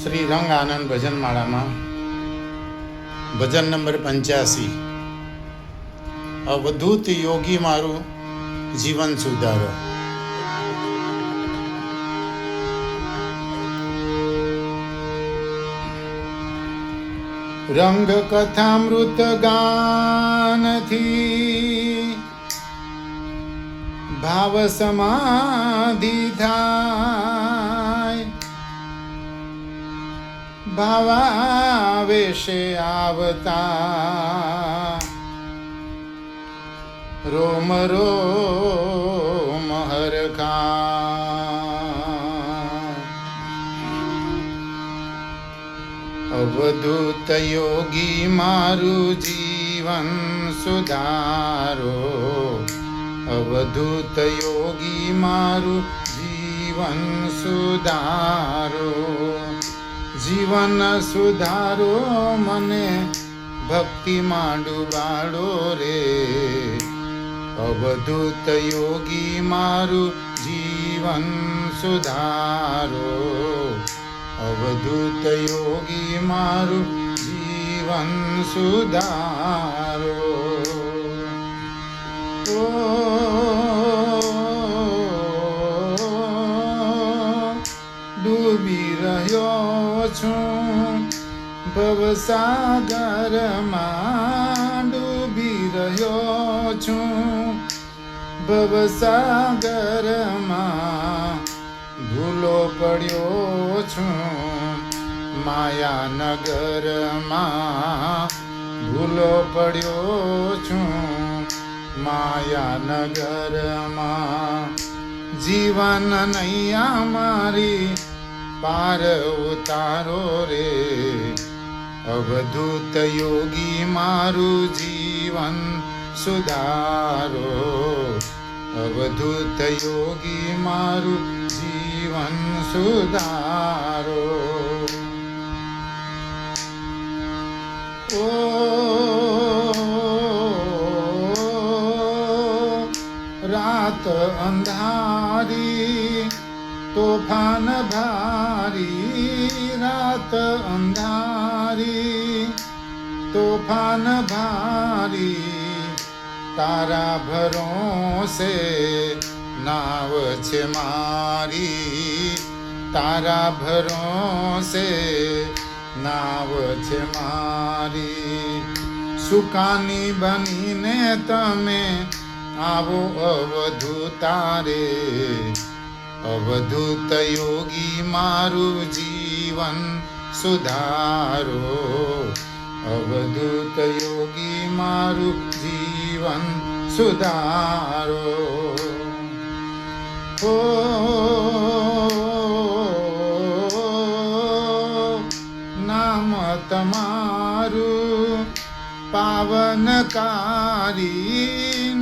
શ્રી રંગ આનંદ ભજનમાળામાં ભજન નંબર 85 અવધૂત યોગી મારું જીવન સુધારો. રંગ કથામૃત ગાનથી ભાવ સમાધિ થાય, ભાવાવેશે આવતા રોમ રોમ હરખાય. અવધૂત યોગી મારું જીવન સુધારો, અવધૂત યોગી મારું જીવન સુધારો. જીવન સુધારો મને ભક્તિમાં ડૂબાડો રે, અવધૂત યોગી મારું જીવન સુધારો, અવધૂત યોગી મારું જીવન સુધારો. ડૂબી રહ્યો છું ભવસાગરમાં, ડૂબી રહ્યો છું ભવસાગરમાં. ભૂલો પડ્યો છું માયાનગરમાં, ભૂલો પડ્યો છું માયાનગરમાં. જીવન નૈયા મારી પાર ઉતારો રે, અવધૂત યોગી મારું જીવન સુધારો, અવધૂત યોગી મારું જીવન સુધારો. ઓ રાત અંધારી તોફાન ભારી, રાત અંધારી તોફાન ભારી. તારા ભરોસે નાવ છે મારી, તારા ભરોસે નાવ છે મારી. સુકાની બનીને તમે આવો અવધૂતા રે, અવધૂત યોગી મારું જીવન સુધારો, અવધૂત યોગી મારું જીવન સુધારો. ઓ નામ તમારું પાવનકારી,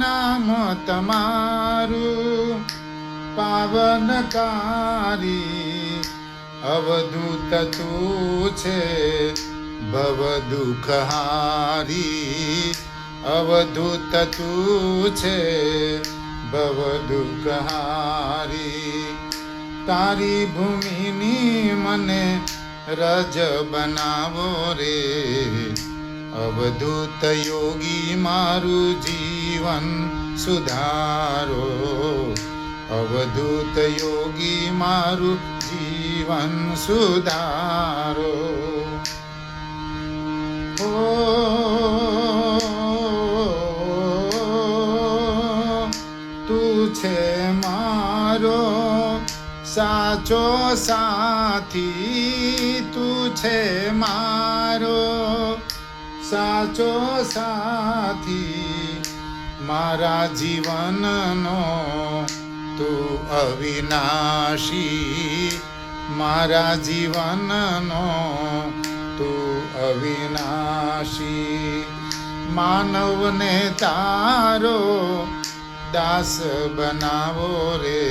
નામ તમારું પાવનકારી. અવધૂત તું છે ભવ દુઃખહારી, અવધૂત તું છે ભવ દુઃખહારી. તારી ભૂમિની મને રજ બનાવો રે, અવધૂત યોગી મારું જીવન સુધારો, અવધૂત યોગી મારું જીવન સુધારો. ઓ તું છે મારો સાચો સાથી, તું છે મારો સાચો સાથી. મારા જીવનનો તું અવિનાશી, મારા જીવનનો તું અવિનાશી. માનવને તારો દાસ બનાવો રે,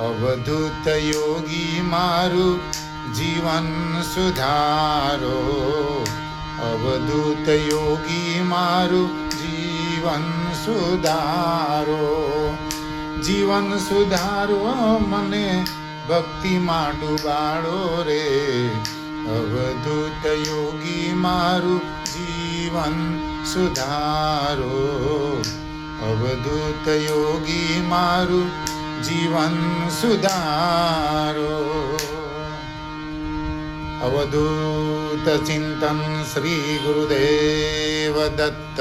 અવધૂત યોગી મારું જીવન સુધારો, અવધૂત યોગી મારું જીવન સુધારો. જીવન સુધારો મને ભક્તિમાં ડૂબાડો રે. અવધૂત યોગી મારું જીવન સુધારો. અવધૂત યોગી મારું જીવન સુધારો. અવધૂત ચિંતન શ્રી ગુરુદેવ દત્ત.